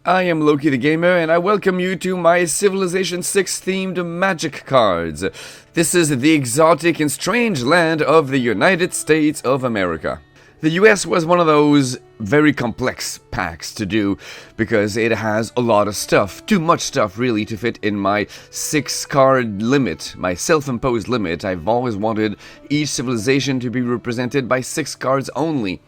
I am Loki the Gamer, and I welcome you to my Civilization 6 themed magic cards. This is the exotic and strange land of the United States of America. The US was one of those very complex packs to do because it has a lot of stuff, too much stuff really to fit in my 6-card limit, my self-imposed limit. I've always wanted each civilization to be represented by 6 cards only.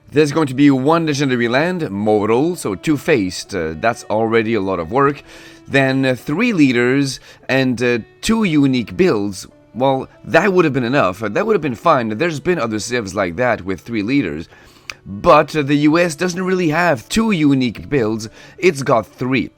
There's going to be one legendary land, mortal, so two-faced, that's already a lot of work. Then 3 leaders and 2 unique builds. Well, that would have been enough, that would have been fine. There's been other civs like that with 3 leaders. But the US doesn't really have 2 unique builds, it's got 3.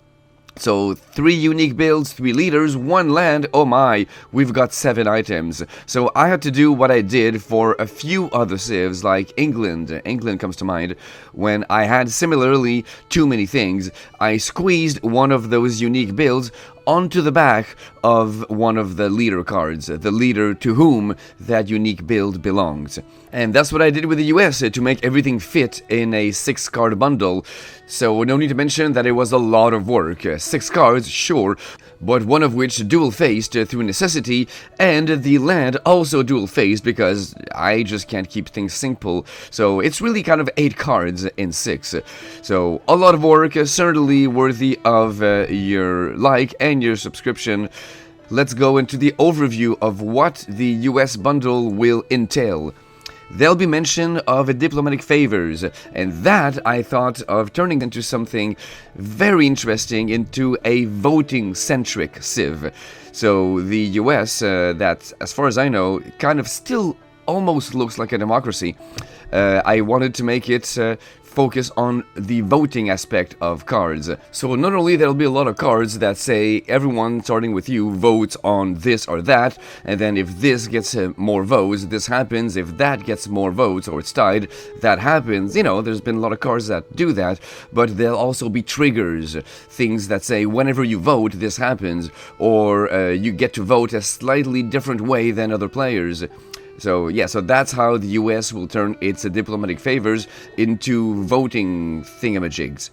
So 3 unique builds, 3 leaders, 1 land, oh my, we've got 7 items. So I had to do what I did for a few other civs like England. England comes to mind. When I had similarly too many things, I squeezed one of those unique builds onto the back of one of the leader cards, the leader to whom that unique build belongs. And that's what I did with the US to make everything fit in a 6-card bundle. So no need to mention that it was a lot of work. 6 cards, sure, but one of which dual-faced through necessity, and the land also dual-faced because I just can't keep things simple. So it's really kind of 8 cards in 6. So a lot of work, certainly worthy of your like and your subscription. Let's go into the overview of what the US bundle will entail. There'll be mention of diplomatic favors, and that I thought of turning into something very interesting, into a voting-centric civ. So the US, that, as far as I know, kind of still almost looks like a democracy. I wanted to make it focus on the voting aspect of cards. So not only there'll be a lot of cards that say everyone starting with you votes on this or that, and then if this gets more votes, this happens, if that gets more votes or it's tied, that happens. You know, there's been a lot of cards that do that, but there'll also be triggers, things that say whenever you vote, this happens, or you get to vote a slightly different way than other players. So yeah, so that's how the US will turn its diplomatic favors into voting thingamajigs.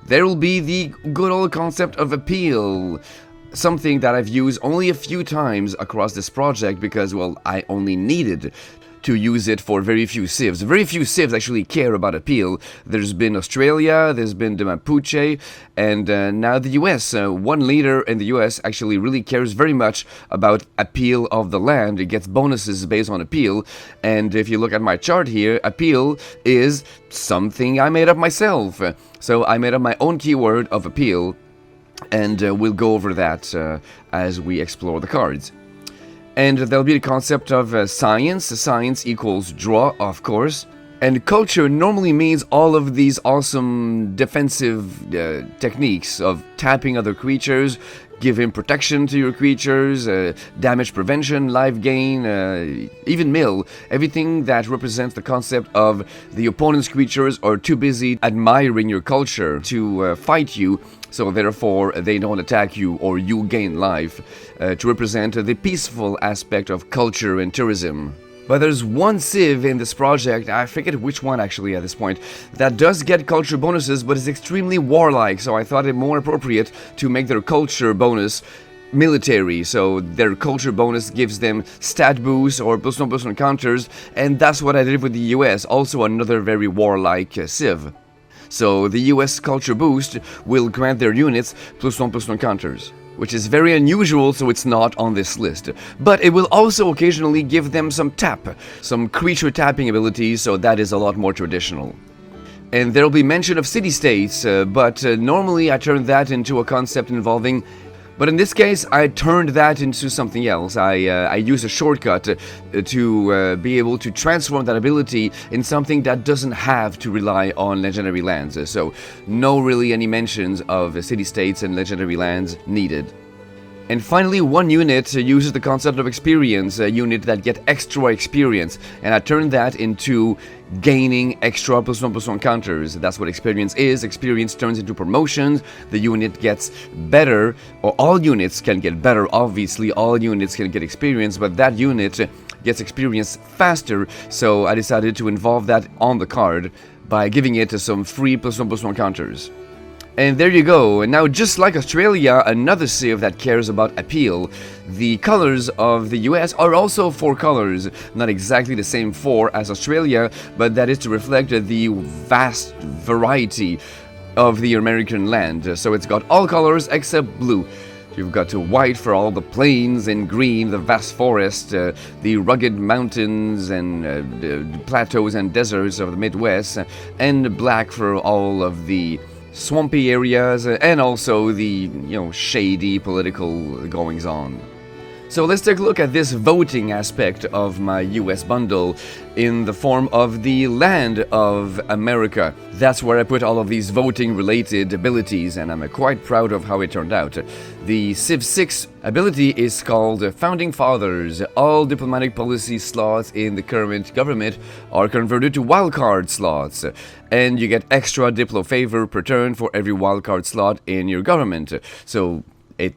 There will be the good old concept of appeal, something that I've used only a few times across this project because, well, I only needed to use it for very few civs. Very few civs actually care about appeal. There's been Australia, there's been the Mapuche, and now the US. One leader in the US actually really cares very much about appeal of the land. It gets bonuses based on appeal, and if you look at my chart here, appeal is something I made up myself. So I made up my own keyword of appeal, and we'll go over that as we explore the cards. And there'll be the concept of science. Science equals draw, of course. And culture normally means all of these awesome defensive techniques of tapping other creatures, giving protection to your creatures, damage prevention, life gain, even mill. Everything that represents the concept of the opponent's creatures are too busy admiring your culture to fight you, so therefore they don't attack you or you gain life, to represent the peaceful aspect of culture and tourism. But there's one civ in this project, I forget which one actually at this point, that does get culture bonuses but is extremely warlike, so I thought it more appropriate to make their culture bonus military, so their culture bonus gives them stat boosts or plus one counters, and that's what I did with the US, also another very warlike civ. So the US culture boost will grant their units plus one counters, which is very unusual, so it's not on this list. But it will also occasionally give them some tap, some creature tapping abilities, so that is a lot more traditional. And there'll be mention of city-states, but normally I turn that into a concept involving... But in this case, I turned that into something else. I used a shortcut to be able to transform that ability in something that doesn't have to rely on legendary lands. So, no really any mentions of city-states and legendary lands needed. And finally, one unit uses the concept of experience, a unit that gets extra experience, and I turned that into gaining extra plus one counters. That's what experience is. Experience turns into promotions, the unit gets better, or all units can get better, obviously, all units can get experience, but that unit gets experience faster, so I decided to involve that on the card by giving it some free plus one counters. And there you go. And now, just like Australia, another civ that cares about appeal, the colors of the US are also 4 colors. Not exactly the same 4 as Australia, but that is to reflect the vast variety of the American land. So it's got all colors except blue. You've got white for all the plains, and green, the vast forest, the rugged mountains and plateaus and deserts of the Midwest, and black for all of the swampy areas, and also the, shady political goings-on. So let's take a look at this voting aspect of my US bundle in the form of the land of America. That's where I put all of these voting-related abilities, and I'm quite proud of how it turned out. The Civ 6 ability is called Founding Fathers. All diplomatic policy slots in the current government are converted to wildcard slots, and you get extra Diplo favor per turn for every wildcard slot in your government. So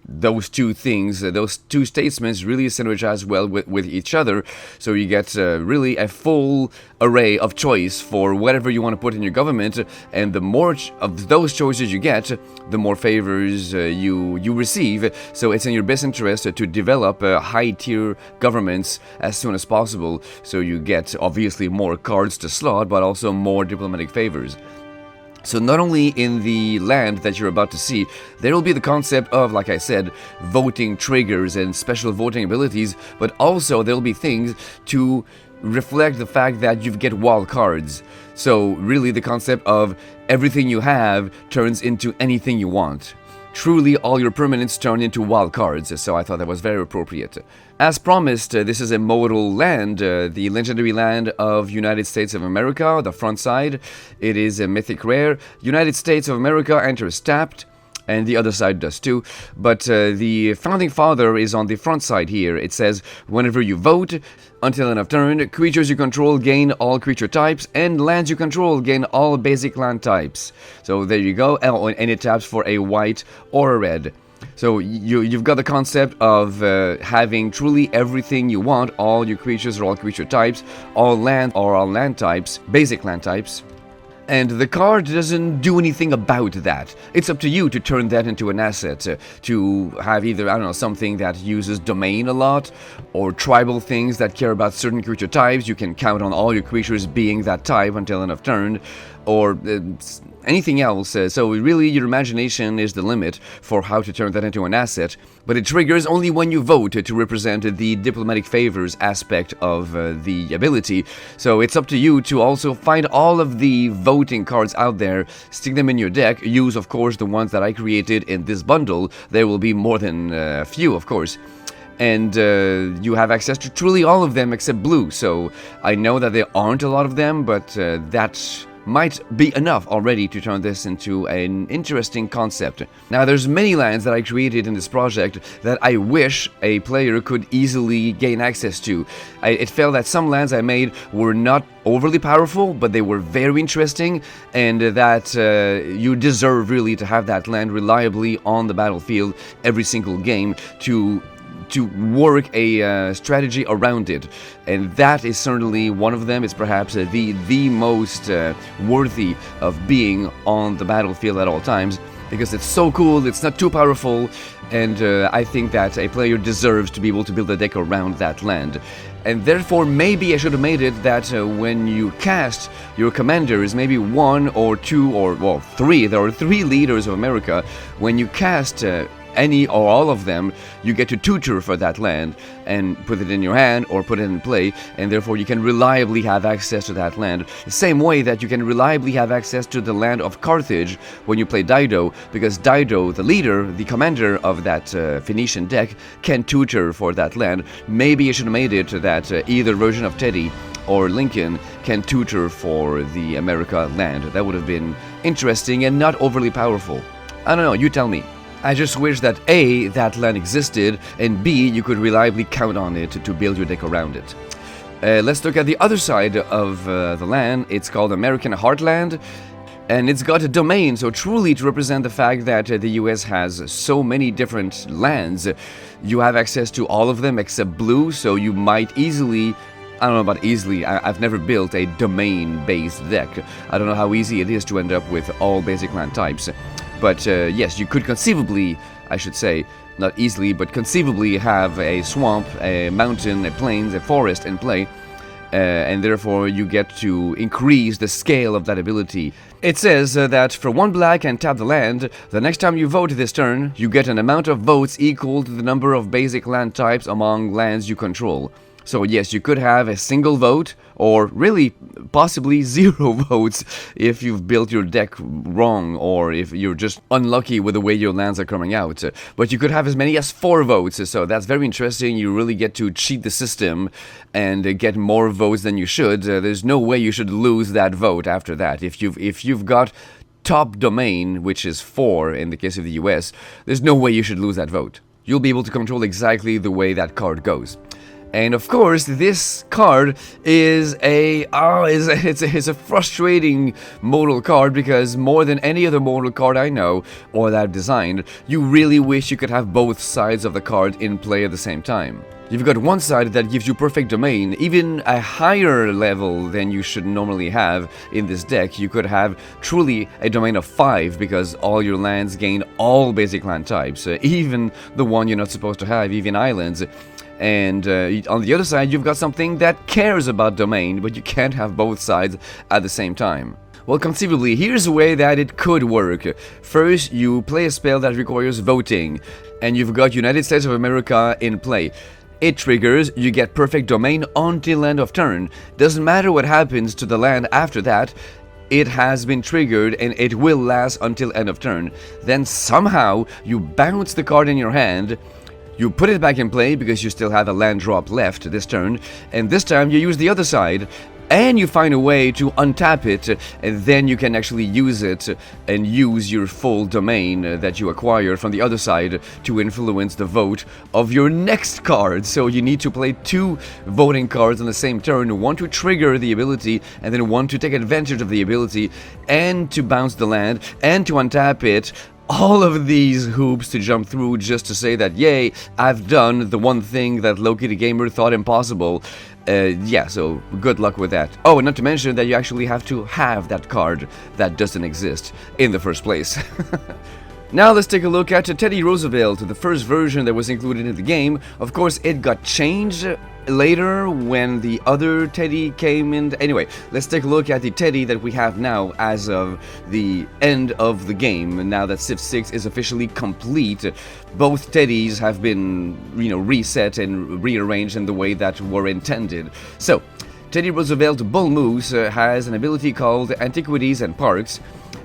those two things, those two statements really synergize well with each other, so you get really a full array of choice for whatever you want to put in your government, and the more of those choices you get, the more favors you receive. So it's in your best interest to develop high-tier governments as soon as possible, so you get obviously more cards to slot, but also more diplomatic favors. So not only in the land that you're about to see, there will be the concept of, like I said, voting triggers and special voting abilities, but also there will be things to reflect the fact that you get wild cards. So really the concept of everything you have turns into anything you want. Truly, all your permanents turn into wild cards, so I thought that was very appropriate. As promised, this is a modal land, the legendary land of United States of America, the front side. It is a mythic rare. United States of America enters tapped, and the other side does too, but the Founding Father is on the front side here. It says, whenever you vote, until end of turn, creatures you control gain all creature types, and lands you control gain all basic land types. So there you go, and it taps for a white or a red. So you've got the concept of having truly everything you want, all your creatures or all creature types, all land or all land types, basic land types. And the card doesn't do anything about that. It's up to you to turn that into an asset, to have either, something that uses domain a lot, or tribal things that care about certain creature types. You can count on all your creatures being that type until end of turn, or anything else. So really your imagination is the limit for how to turn that into an asset, but it triggers only when you vote to represent the diplomatic favors aspect of the ability. So it's up to you to also find all of the voting cards out there, stick them in your deck, use of course the ones that I created in this bundle. There will be more than a few, of course. And you have access to truly all of them except blue. So I know that there aren't a lot of them, but that might be enough already to turn this into an interesting concept. Now, there's many lands that I created in this project that I wish a player could easily gain access to. It felt that some lands I made were not overly powerful, but they were very interesting, and that you deserve really to have that land reliably on the battlefield every single game to work a strategy around it, and that is certainly one of them. It's perhaps the most worthy of being on the battlefield at all times, because it's so cool, it's not too powerful, and I think that a player deserves to be able to build a deck around that land. And therefore, maybe I should have made it that when you cast your commanders, maybe one or two or, well, three, there are 3 leaders of America, when you cast any or all of them, you get to tutor for that land and put it in your hand or put it in play, and therefore you can reliably have access to that land. The same way that you can reliably have access to the land of Carthage when you play Dido, because Dido, the leader, the commander of that Phoenician deck, can tutor for that land. Maybe I should have made it that either version of Teddy or Lincoln can tutor for the America land. That would have been interesting and not overly powerful. I don't know, you tell me. I just wish that A, that land existed, and B, you could reliably count on it to build your deck around it. Let's look at the other side of the land. It's called American Heartland, and it's got a domain, so truly to represent the fact that the US has so many different lands. You have access to all of them except blue, so you might easily, I don't know about easily, I've never built a domain-based deck. I don't know how easy it is to end up with all basic land types. But yes, you could conceivably, I should say, not easily, but conceivably have a swamp, a mountain, a plains, a forest in play, and therefore you get to increase the scale of that ability. It says that for 1 black and tap the land, the next time you vote this turn, you get an amount of votes equal to the number of basic land types among lands you control. So yes, you could have a single vote, or really possibly 0 votes if you've built your deck wrong, or if you're just unlucky with the way your lands are coming out. But you could have as many as 4 votes, so that's very interesting. You really get to cheat the system and get more votes than you should. There's no way you should lose that vote after that. If you've got top domain, which is 4 in the case of the US, there's no way you should lose that vote. You'll be able to control exactly the way that card goes. And of course, this card is it's a frustrating modal card, because more than any other modal card I know or that I've designed, you really wish you could have both sides of the card in play at the same time. You've got one side that gives you perfect domain, even a higher level than you should normally have in this deck. You could have truly a domain of 5, because all your lands gain all basic land types, even the one you're not supposed to have, even islands. And on the other side, you've got something that cares about domain, but you can't have both sides at the same time. Well, conceivably, here's a way that it could work. First, you play a spell that requires voting, and you've got United States of America in play. It triggers, you get perfect domain until end of turn. Doesn't matter what happens to the land after that, it has been triggered and it will last until end of turn. Then somehow, you bounce the card in your hand, you put it back in play because you still have a land drop left this turn, and this time you use the other side, and you find a way to untap it, and then you can actually use it and use your full domain that you acquired from the other side to influence the vote of your next card. So you need to play 2 voting cards on the same turn, one to trigger the ability, and then one to take advantage of the ability, and to bounce the land, and to untap it. All of these hoops to jump through just to say that, yay, I've done the one thing that Loki the Gamer thought impossible. Yeah, so good luck with that. Oh, and not to mention that you actually have to have that card that doesn't exist in the first place. Now let's take a look at Teddy Roosevelt, the first version that was included in the game. Of course, it got changed later when the other Teddy came in. Anyway, let's take a look at the Teddy that we have now as of the end of the game. Now that Civ 6 is officially complete, both Teddys have been, reset and rearranged in the way that were intended. So, Teddy Roosevelt Bull Moose has an ability called Antiquities and Parks,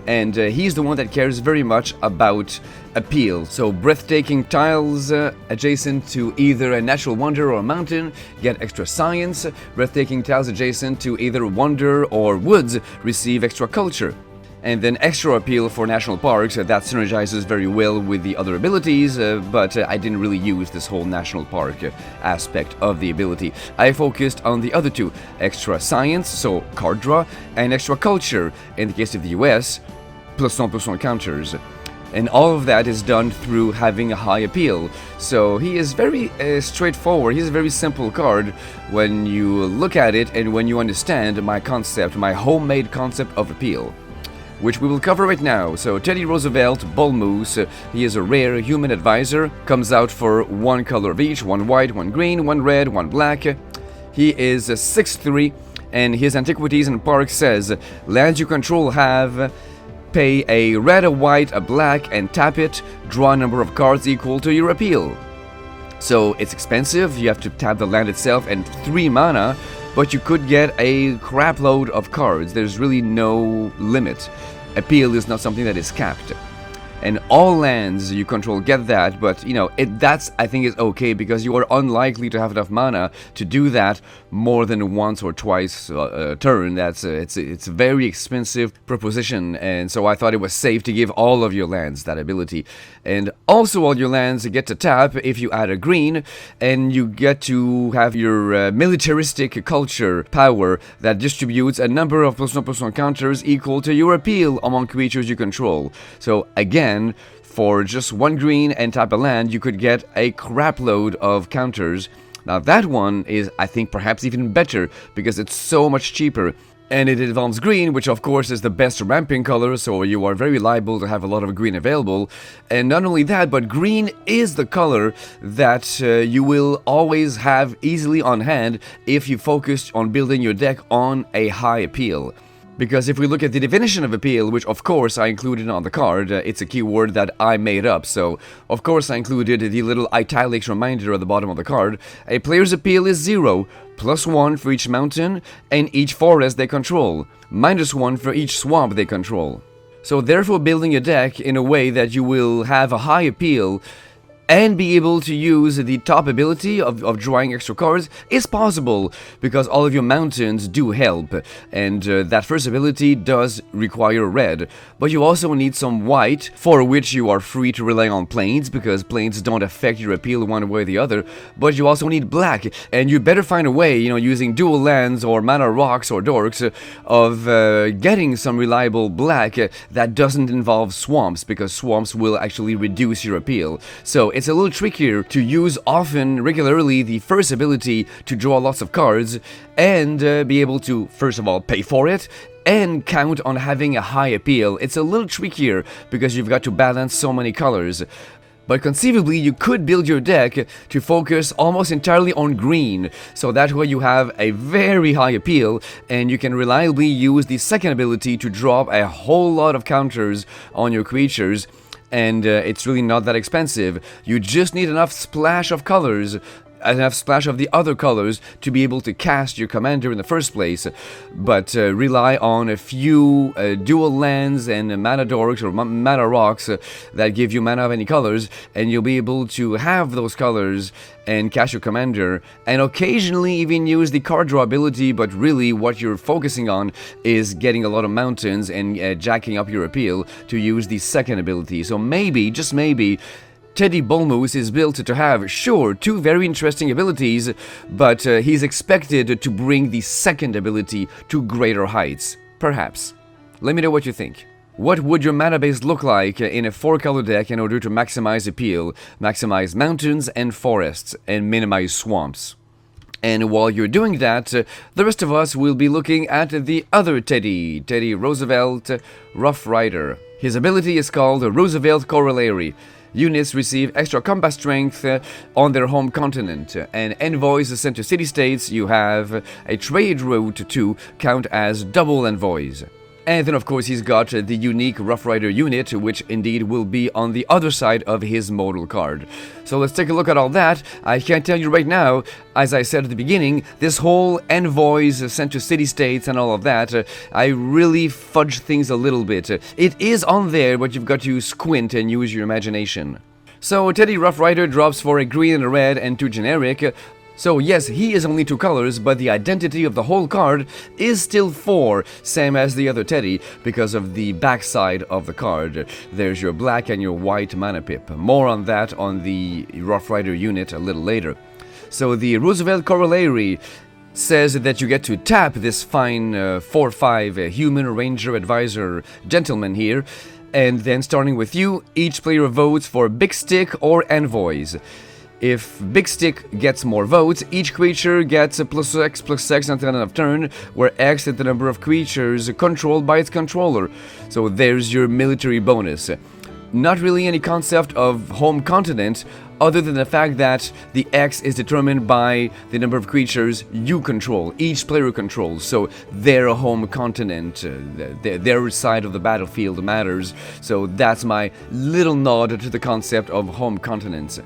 and he's the one that cares very much about appeal. So breathtaking tiles adjacent to either a natural wonder or a mountain get extra science. Breathtaking tiles adjacent to either wonder or woods receive extra culture. And then extra appeal for national parks, that synergizes very well with the other abilities, but I didn't really use this whole national park aspect of the ability. I focused on the other 2, extra science, so card draw, and extra culture, in the case of the US, plus 1% counters. And all of that is done through having a high appeal. So he is very straightforward. He's a very simple card when you look at it and when you understand my concept, my homemade concept of appeal, which we will cover right now. So Teddy Roosevelt Bull Moose, he is a rare human advisor, comes out for 1 color of each, 1 white, 1 green, 1 red, 1 black. He is 6'3", and his Antiquities and Parks says, lands you control have pay a red, a white, a black, and tap it, draw a number of cards equal to your appeal. So it's expensive, you have to tap the land itself and 3 mana, but you could get a crap load of cards. There's really no limit. Appeal is not something that is capped. And all lands you control get that, but that's I think is okay, because you are unlikely to have enough mana to do that more than once or twice a turn. It's a very expensive proposition, and so I thought it was safe to give all of your lands that ability. And also all your lands get to tap if you add a green, and you get to have your militaristic culture power that distributes a number of +1% counters equal to your appeal among creatures you control. So again, for just 1 green and tap a land, you could get a crap load of counters. Now that one is, I think, perhaps even better because it's so much cheaper. And it involves green, which of course is the best ramping color, so you are very liable to have a lot of green available. And not only that, but green is the color that you will always have easily on hand if you focus on building your deck on a high appeal. Because if we look at the definition of appeal, which of course I included on the card, it's a keyword that I made up, so of course I included the little italics reminder at the bottom of the card. A player's appeal is 0, +1 for each mountain and each forest they control, -1 for each swamp they control. So therefore building a deck in a way that you will have a high appeal and be able to use the top ability of drawing extra cards is possible, because all of your mountains do help, and that first ability does require red. But you also need some white, for which you are free to rely on plains, because plains don't affect your appeal one way or the other. But you also need black, and you better find a way, using dual lands or mana rocks or dorks, of getting some reliable black that doesn't involve swamps, because swamps will actually reduce your appeal. So it's a little trickier to use often, regularly, the first ability to draw lots of cards and be able to, first of all, pay for it and count on having a high appeal. It's a little trickier because you've got to balance so many colors. But conceivably, you could build your deck to focus almost entirely on green, so that way you have a very high appeal, and you can reliably use the second ability to drop a whole lot of counters on your creatures. And it's really not that expensive. You just need enough splash of colors, enough splash of the other colors to be able to cast your commander in the first place, but rely on a few dual lands and mana dorks or mana rocks that give you mana of any colors, and you'll be able to have those colors and cast your commander, and occasionally even use the card draw ability, but really what you're focusing on is getting a lot of mountains and jacking up your appeal to use the second ability. So maybe, just maybe, Teddy Bullmoose is built to have, sure, 2 very interesting abilities, but he's expected to bring the second ability to greater heights. Perhaps. Let me know what you think. What would your mana base look like in a 4-color deck in order to maximize appeal, maximize mountains and forests, and minimize swamps? And while you're doing that, the rest of us will be looking at the other Teddy, Teddy Roosevelt Rough Rider. His ability is called Roosevelt Corollary. Units receive extra combat strength on their home continent, and envoys sent to city-states you have a trade route to count as double envoys. And then of course he's got the unique Rough Rider unit, which indeed will be on the other side of his modal card. So let's take a look at all that. I can't tell you right now, as I said at the beginning, this whole envoys sent to city-states and all of that, I really fudged things a little bit. It is on there, but you've got to squint and use your imagination. So Teddy Rough Rider drops for a green and a red and 2 generic. So yes, he is only 2 colors, but the identity of the whole card is still 4, same as the other Teddy, because of the backside of the card. There's your black and your white mana pip. More on that on the Rough Rider unit a little later. So the Roosevelt Corollary says that you get to tap this fine 4/5 human ranger advisor gentleman here, and then starting with you, each player votes for Big Stick or Envoys. If Big Stick gets more votes, each creature gets a +X until end of turn, where X is the number of creatures controlled by its controller. So there's your military bonus. Not really any concept of home continent, other than the fact that the X is determined by the number of creatures you control, each player controls, so their home continent, their side of the battlefield matters. So that's my little nod to the concept of home continents.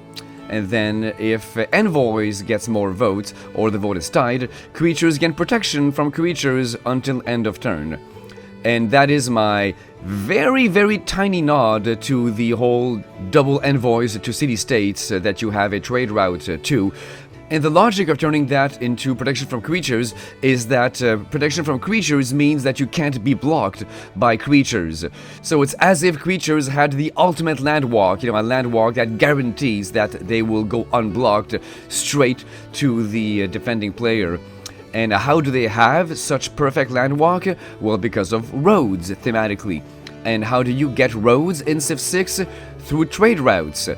And then, if Envoys gets more votes, or the vote is tied, creatures gain protection from creatures until end of turn. And that is my very, very tiny nod to the whole double Envoys to city-states that you have a trade route to. And the logic of turning that into protection from creatures is that protection from creatures means that you can't be blocked by creatures. So it's as if creatures had the ultimate land walk, a land walk that guarantees that they will go unblocked straight to the defending player. And how do they have such perfect land walk? Well, because of roads, thematically. And how do you get roads in Civ 6? Through trade routes.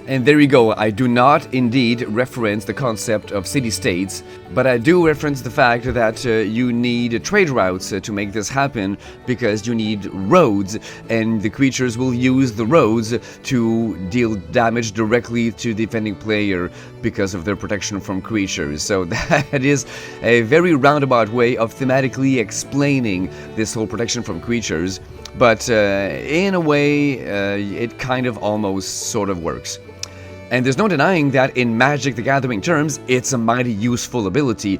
And there you go, I do not indeed reference the concept of city-states, but I do reference the fact that you need trade routes to make this happen, because you need roads, and the creatures will use the roads to deal damage directly to the defending player because of their protection from creatures. So that is a very roundabout way of thematically explaining this whole protection from creatures, but in a way, it kind of almost sort of works. And there's no denying that in Magic the Gathering terms, it's a mighty useful ability.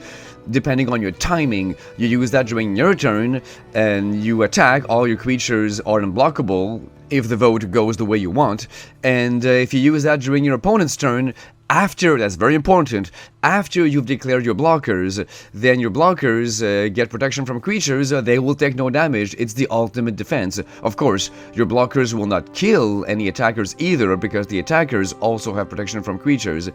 Depending on your timing, you use that during your turn, and you attack, all your creatures are unblockable if the vote goes the way you want. And if you use that during your opponent's turn, after, that's very important, after you've declared your blockers, then your blockers get protection from creatures, they will take no damage. It's the ultimate defense. Of course, your blockers will not kill any attackers either, because the attackers also have protection from creatures.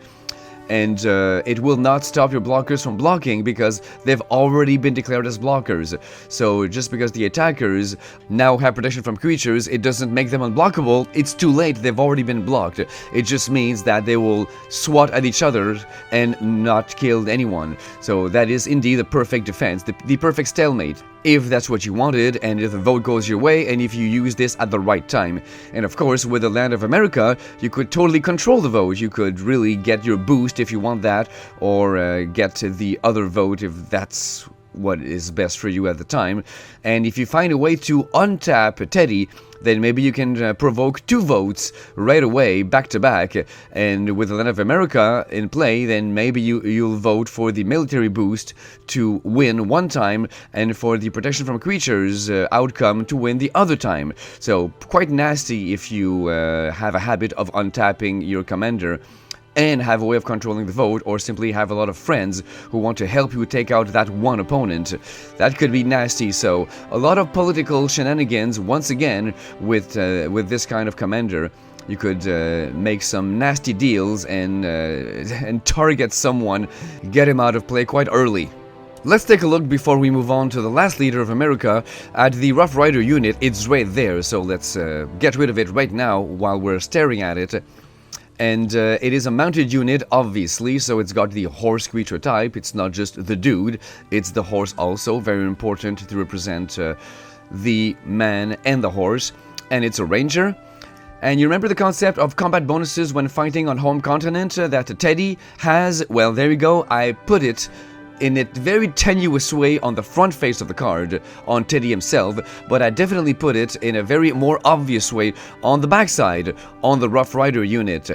And it will not stop your blockers from blocking, because they've already been declared as blockers. So just because the attackers now have protection from creatures, it doesn't make them unblockable. It's too late, they've already been blocked. It just means that they will swat at each other and not kill anyone. So that is indeed the perfect defense, the perfect stalemate, if that's what you wanted, and if the vote goes your way, and if you use this at the right time. And of course, with the Land of America, you could totally control the vote. You could really get your boost if you want that, or get the other vote if that's what is best for you at the time. And if you find a way to untap Teddy, then maybe you can provoke 2 votes right away, back to back. And with the Land of America in play, then maybe you'll vote for the military boost to win one time, and for the protection from creatures outcome to win the other time. So quite nasty if you have a habit of untapping your commander and have a way of controlling the vote, or simply have a lot of friends who want to help you take out that one opponent. That could be nasty. So a lot of political shenanigans once again with this kind of commander. You could make some nasty deals and target someone, get him out of play quite early. Let's take a look before we move on to the last leader of America at the Rough Rider unit. It's right there, so let's get rid of it right now while we're staring at it. And it is a mounted unit, obviously, so it's got the horse creature type. It's not just the dude, it's the horse also, very important to represent the man and the horse. And it's a ranger. And you remember the concept of combat bonuses when fighting on home continent that Teddy has? Well, there you go, I put it in a very tenuous way on the front face of the card, on Teddy himself, but I definitely put it in a very more obvious way on the backside, on the Rough Rider unit,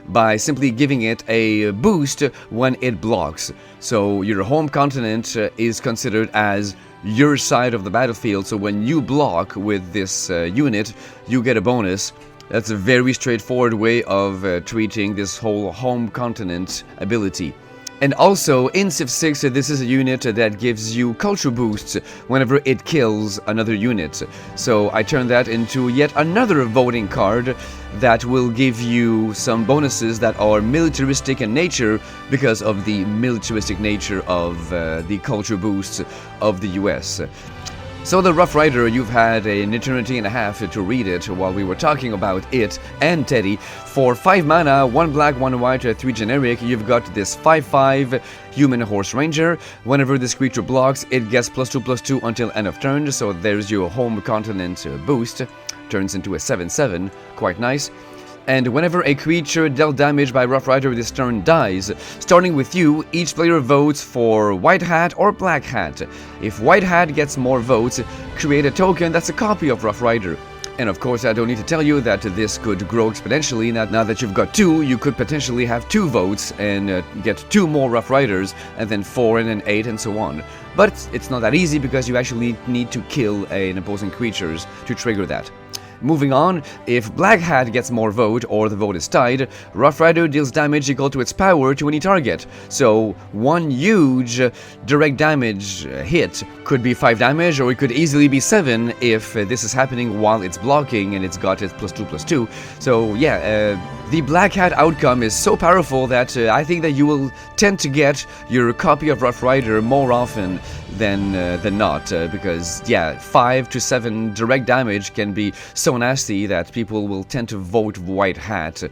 by simply giving it a boost when it blocks. So your home continent is considered as your side of the battlefield, so when you block with this unit, you get a bonus. That's a very straightforward way of treating this whole home continent ability. And also, in Civ 6, this is a unit that gives you culture boosts whenever it kills another unit. So I turned that into yet another voting card that will give you some bonuses that are militaristic in nature because of the militaristic nature of the culture boosts of the US. So the Rough Rider, you've had an eternity and a half to read it while we were talking about it and Teddy. For 5 mana, 1 black, 1 white, 3 generic, you've got this 5/5 human horse ranger. Whenever this creature blocks, it gets +2/+2 until end of turn, so there's your home continent boost. Turns into a 7/7, quite nice. And whenever a creature dealt damage by Rough Rider this turn dies, starting with you, each player votes for White Hat or Black Hat. If White Hat gets more votes, create a token that's a copy of Rough Rider. And of course, I don't need to tell you that this could grow exponentially. Now that you've got 2, you could potentially have 2 votes and get 2 more Rough Riders, and then 4 and then 8 and so on. But it's not that easy because you actually need to kill an opposing creatures to trigger that. Moving on, if Black Hat gets more vote or the vote is tied, Rough Rider deals damage equal to its power to any target. So one huge direct damage hit could be 5 damage, or it could easily be 7 if this is happening while it's blocking and it's got its +2/+2. So yeah, the Black Hat outcome is so powerful that I think that you will tend to get your copy of Rough Rider more often than not, because yeah, 5 to 7 direct damage can be so nasty that people will tend to vote White Hat.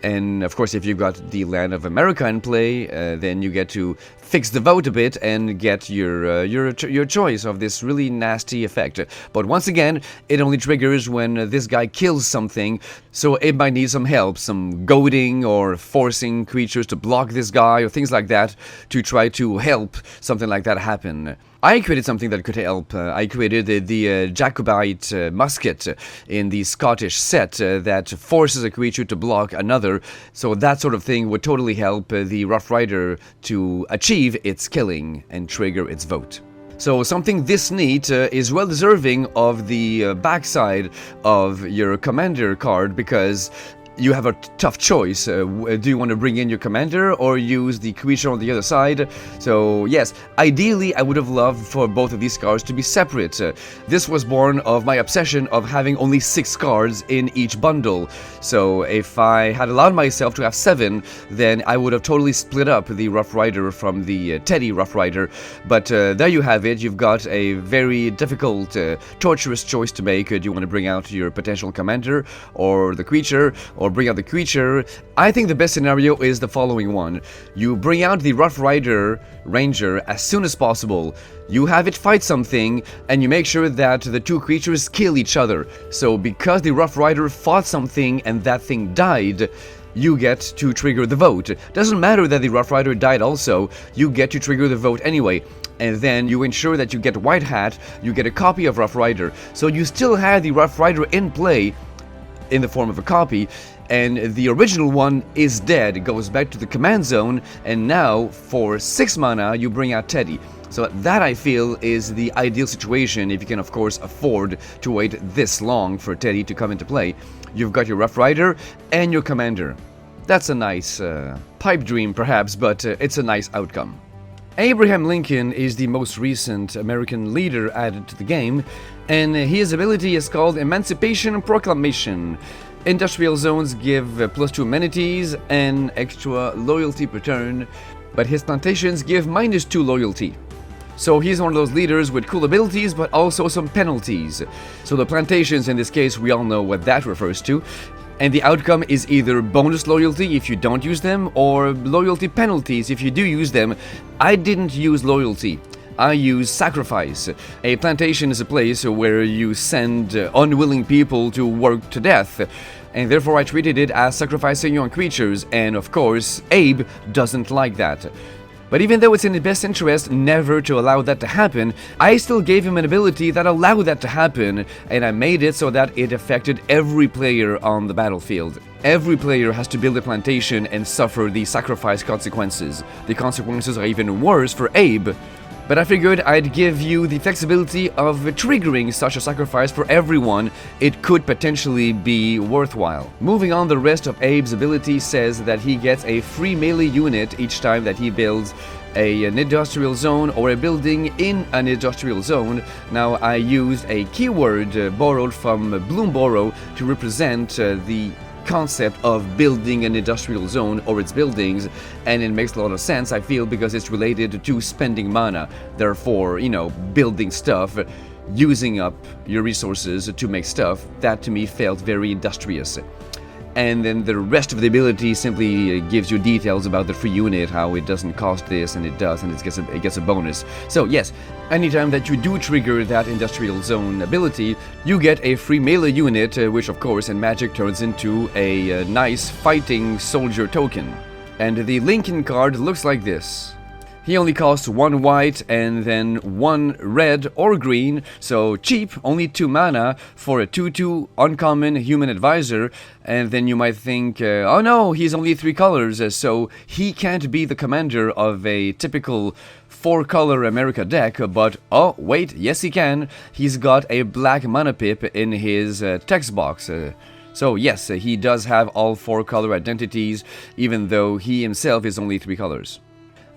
And of course, if you've got the land of America in play, then you get to fix the vote a bit and get your choice of this really nasty effect. But once again, it only triggers when this guy kills something, so it might need some help, some goading or forcing creatures to block this guy or things like that to try to help something like that happen. I created something that could help. I created the Jacobite musket in the Scottish set that forces a creature to block another, so that sort of thing would totally help the Rough Rider to achieve its killing and trigger its vote. So something this neat is well deserving of the backside of your commander card, because you have a tough choice. Do you want to bring in your commander or use the creature on the other side? So yes, ideally I would have loved for both of these cards to be separate. This was born of my obsession of having only 6 cards in each bundle. So if I had allowed myself to have 7, then I would have totally split up the Rough Rider from the Teddy Rough Rider. But there you have it. You've got a very difficult, torturous choice to make. Do you want to bring out your potential commander or the creature, or bring out the creature? I think the best scenario is the following one. You bring out the Rough Rider Ranger as soon as possible. You have it fight something, and you make sure that the 2 creatures kill each other. So because the Rough Rider fought something and that thing died, you get to trigger the vote. Doesn't matter that the Rough Rider died also, you get to trigger the vote anyway. And then you ensure that you get White Hat, you get a copy of Rough Rider. So you still have the Rough Rider in play in the form of a copy, and the original one is dead. It goes back to the command zone, and now for 6 mana you bring out Teddy. So that, I feel, is the ideal situation if you can of course afford to wait this long for Teddy to come into play. You've got your Rough Rider and your commander. That's a nice pipe dream perhaps, but it's a nice outcome. Abraham Lincoln is the most recent American leader added to the game, and his ability is called Emancipation Proclamation. Industrial zones give +2 amenities and extra loyalty per turn, but his plantations give -2 loyalty. So he's one of those leaders with cool abilities, but also some penalties. So the plantations, in this case, we all know what that refers to. And the outcome is either bonus loyalty if you don't use them, or loyalty penalties if you do use them. I didn't use loyalty. I use sacrifice. A plantation is a place where you send unwilling people to work to death, and therefore I treated it as sacrificing your own creatures, and of course, Abe doesn't like that. But even though it's in his best interest never to allow that to happen, I still gave him an ability that allowed that to happen, and I made it so that it affected every player on the battlefield. Every player has to build a plantation and suffer the sacrifice consequences. The consequences are even worse for Abe. But I figured I'd give you the flexibility of triggering such a sacrifice for everyone. It could potentially be worthwhile. Moving on, the rest of Abe's ability says that he gets a free melee unit each time that he builds an industrial zone or a building in an industrial zone. Now, I used a keyword borrowed from Bloomborough to represent the concept of building an industrial zone or its buildings, and it makes a lot of sense, I feel, because it's related to spending mana. Therefore, building stuff, using up your resources to make stuff, that to me felt very industrious. And then the rest of the ability simply gives you details about the free unit, how it doesn't cost this and it does, and it gets a bonus. So yes, anytime that you do trigger that industrial zone ability, you get a free melee unit, which of course in Magic turns into a nice fighting soldier token. And the Lincoln card looks like this. He only costs 1 white and then 1 red or green, so cheap, only 2 mana for a 2/2 uncommon human advisor. And then you might think, oh no, he's only 3 colors, so he can't be the commander of a typical 4-color America deck. But oh wait, yes he can. He's got a black mana pip in his text box. So yes, he does have all 4-color identities, even though he himself is only 3 colors.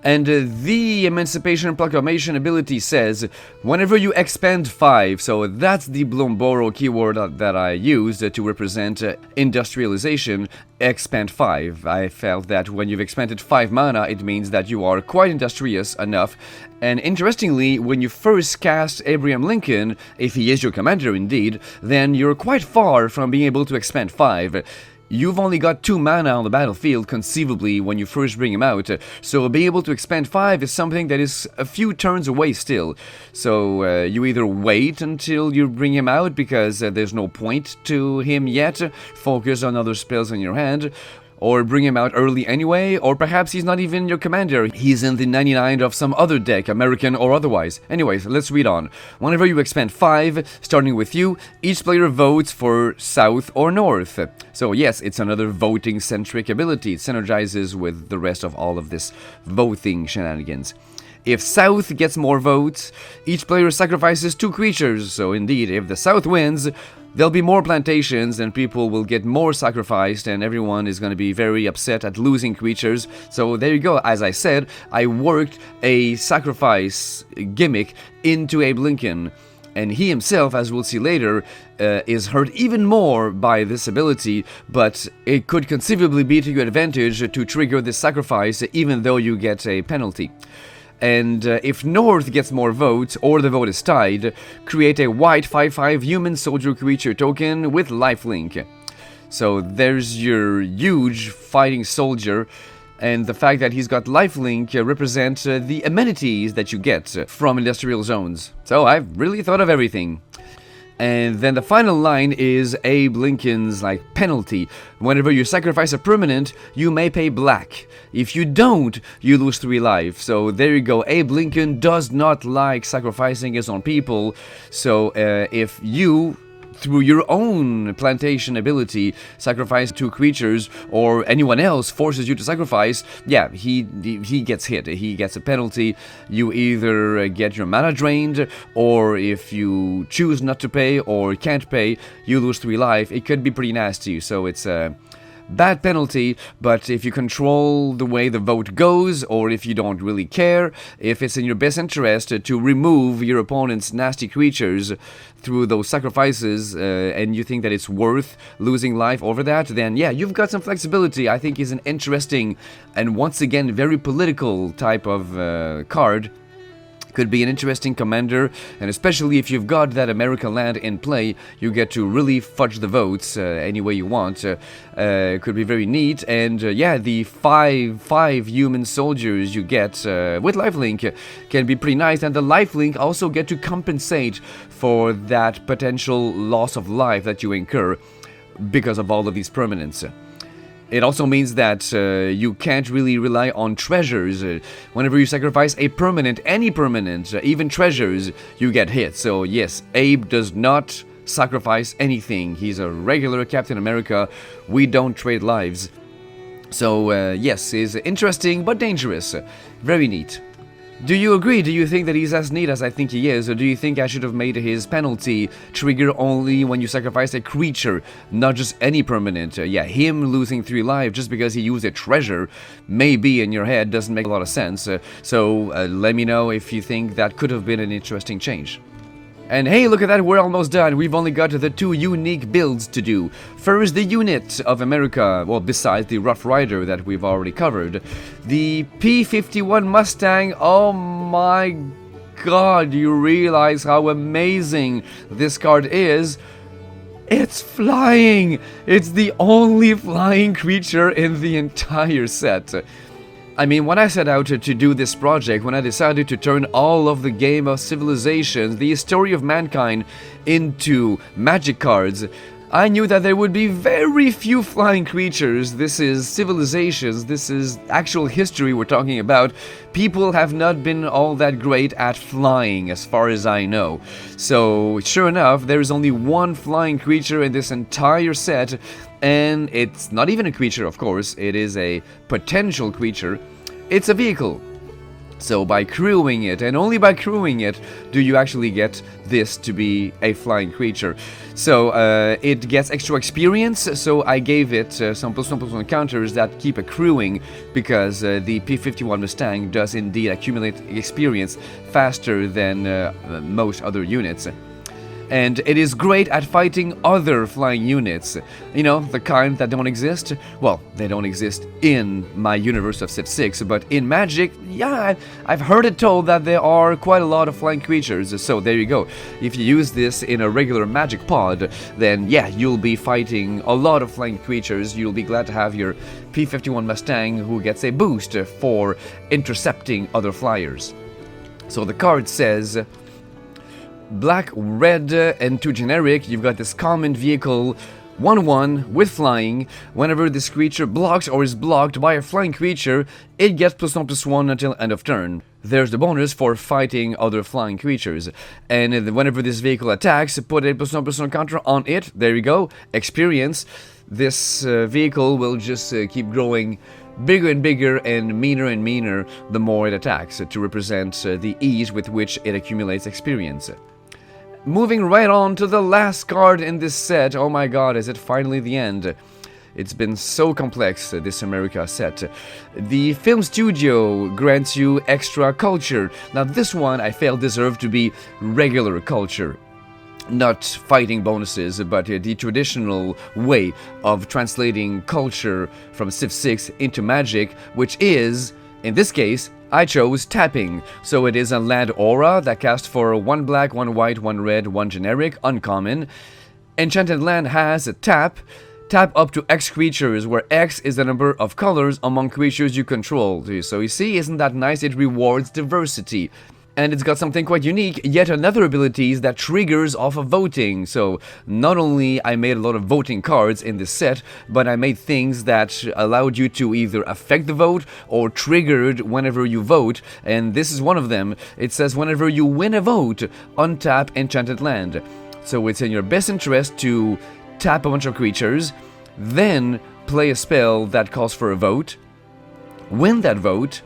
And the Emancipation Proclamation ability says, whenever you expend 5, so that's the Bloomborough keyword that I used to represent industrialization, expend 5. I felt that when you've expended 5 mana, it means that you are quite industrious enough. And interestingly, when you first cast Abraham Lincoln, if he is your commander indeed, then you're quite far from being able to expend 5. you've only got 2 mana on the battlefield, conceivably, when you first bring him out, so being able to expend 5 is something that is a few turns away still. So you either wait until you bring him out, because there's no point to him yet, focus on other spells in your hand, or bring him out early anyway, or perhaps he's not even your commander, he's in the 99 of some other deck, American or otherwise. Anyways, let's read on. Whenever you expend 5, starting with you, each player votes for south or north. So yes, it's another voting-centric ability. It synergizes with the rest of all of this voting shenanigans. If south gets more votes, each player sacrifices 2 creatures, so indeed, if the south wins, there'll be more plantations and people will get more sacrificed and everyone is going to be very upset at losing creatures. So there you go. As I said, I worked a sacrifice gimmick into Abe Lincoln. And he himself, as we'll see later, is hurt even more by this ability, but it could conceivably be to your advantage to trigger this sacrifice even though you get a penalty. And if North gets more votes, or the vote is tied, create a white 5/5 human soldier creature token with lifelink. So there's your huge fighting soldier, and the fact that he's got lifelink represents the amenities that you get from industrial zones. So I've really thought of everything. And then the final line is Abe Lincoln's penalty. Whenever you sacrifice a permanent, you may pay black. If you don't, you lose 3 life. So there you go. Abe Lincoln does not like sacrificing his own people. So if you, through your own plantation ability, sacrifice 2 creatures, or anyone else forces you to sacrifice, yeah, he gets hit. He gets a penalty. You either get your mana drained, or if you choose not to pay or can't pay, you lose 3 life. It could be pretty nasty, so it's a bad penalty, but if you control the way the vote goes, or if you don't really care, if it's in your best interest to remove your opponent's nasty creatures through those sacrifices, and you think that it's worth losing life over that, then yeah, you've got some flexibility. I think is an interesting and once again very political type of card. Could be an interesting commander, and especially if you've got that American land in play, you get to really fudge the votes any way you want. Could be very neat, and yeah, the 5/5 human soldiers you get with lifelink can be pretty nice, and the lifelink also get to compensate for that potential loss of life that you incur because of all of these permanents. It also means that you can't really rely on treasures. Whenever you sacrifice a permanent, any permanent, even treasures, you get hit. So yes, Abe does not sacrifice anything. He's a regular Captain America. We don't trade lives. So yes, it's interesting but dangerous. Very neat. Do you agree? Do you think that he's as neat as I think he is? Or do you think I should have made his penalty trigger only when you sacrifice a creature, not just any permanent? Yeah, him losing 3 lives just because he used a treasure, maybe in your head doesn't make a lot of sense. So let me know if you think that could have been an interesting change. And hey, look at that, we're almost done. We've only got the 2 unique builds to do. First, the unit of America, well, besides the Rough Rider that we've already covered. The P-51 Mustang, oh my god, you realize how amazing this card is. It's flying! It's the only flying creature in the entire set. I mean, when I set out to do this project, when I decided to turn all of the Game of Civilizations, the history of mankind, into magic cards, I knew that there would be very few flying creatures. This is civilizations, this is actual history we're talking about. People have not been all that great at flying, as far as I know. So, sure enough, there is only 1 flying creature in this entire set, and it's not even a creature, of course, it is a potential creature. It's a vehicle. So by crewing it, and only by crewing it, do you actually get this to be a flying creature. So it gets extra experience, so I gave it some +1/+1 counters that keep accruing, because the P-51 Mustang does indeed accumulate experience faster than most other units. and it is great at fighting other flying units. You know, the kind that don't exist? Well, they don't exist in my universe of Civ 6, but in Magic, yeah, I've heard it told that there are quite a lot of flying creatures, so there you go. If you use this in a regular Magic pod, then yeah, you'll be fighting a lot of flying creatures. You'll be glad to have your P-51 Mustang who gets a boost for intercepting other flyers. So the card says, black, red, and 2 generic, you've got this common vehicle 1/1 with flying. Whenever this creature blocks or is blocked by a flying creature, it gets +1/+1 until end of turn. There's the bonus for fighting other flying creatures. And whenever this vehicle attacks, put a +1/+1 counter on it. There you go. Experience. This vehicle will just keep growing bigger and bigger and meaner the more it attacks, to represent the ease with which it accumulates experience. Moving right on to the last card in this set. Oh my god, is it finally the end? It's been so complex, this America set. The film studio grants you extra culture. Now this one I felt deserved to be regular culture. Not fighting bonuses, but the traditional way of translating culture from Civ 6 into Magic, which is, in this case, I chose tapping. So it is a land aura that casts for 1 black, 1 white, 1 red, 1 generic, uncommon. Enchanted land has a tap. Tap up to X creatures, where X is the number of colors among creatures you control. So you see, isn't that nice? It rewards diversity. And it's got something quite unique, yet another ability that triggers off of voting. So not only I made a lot of voting cards in this set, but I made things that allowed you to either affect the vote or triggered whenever you vote. And this is one of them. It says whenever you win a vote, untap Enchanted Land. So it's in your best interest to tap a bunch of creatures, then play a spell that calls for a vote, win that vote,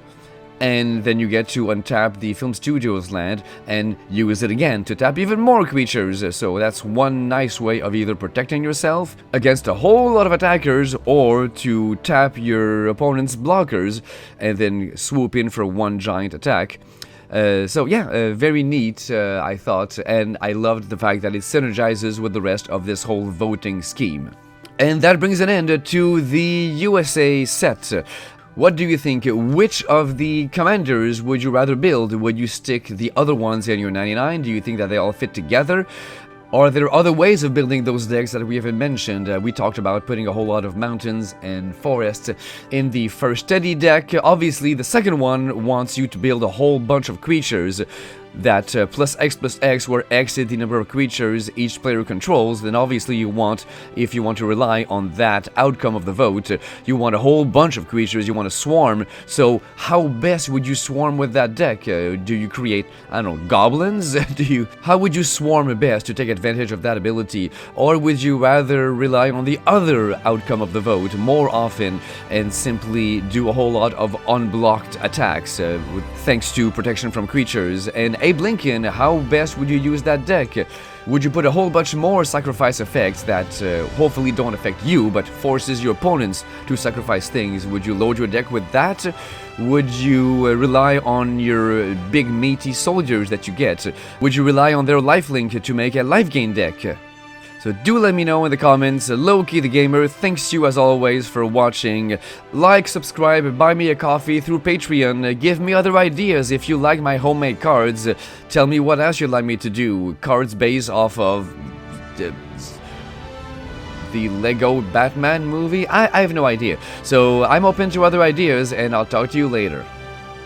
and then you get to untap the film studio's land and use it again to tap even more creatures. So that's one nice way of either protecting yourself against a whole lot of attackers, or to tap your opponent's blockers and then swoop in for one giant attack. So yeah, very neat, I thought, and I loved the fact that it synergizes with the rest of this whole voting scheme. And that brings an end to the USA set. What do you think? Which of the commanders would you rather build? Would you stick the other ones in your 99? Do you think that they all fit together? Are there other ways of building those decks that we haven't mentioned? We talked about putting a whole lot of mountains and forests in the first steady deck. Obviously, the second one wants you to build a whole bunch of creatures that +X+X, where X is the number of creatures each player controls. Then obviously you want, if you want to rely on that outcome of the vote, you want a whole bunch of creatures, you want to swarm. So how best would you swarm with that deck? Do you create, I don't know, goblins? How would you swarm best to take advantage of that ability? Or would you rather rely on the other outcome of the vote more often and simply do a whole lot of unblocked attacks thanks to protection from creatures? And Abe Lincoln, how best would you use that deck? Would you put a whole bunch more sacrifice effects that hopefully don't affect you, but forces your opponents to sacrifice things? Would you load your deck with that? Would you rely on your big meaty soldiers that you get? Would you rely on their lifelink to make a life gain deck? So do let me know in the comments. Loki the Gamer, thanks you as always for watching. Like, subscribe, buy me a coffee through Patreon. Give me other ideas if you like my homemade cards. Tell me what else you'd like me to do. Cards based off of the Lego Batman movie? I have no idea. So I'm open to other ideas, and I'll talk to you later.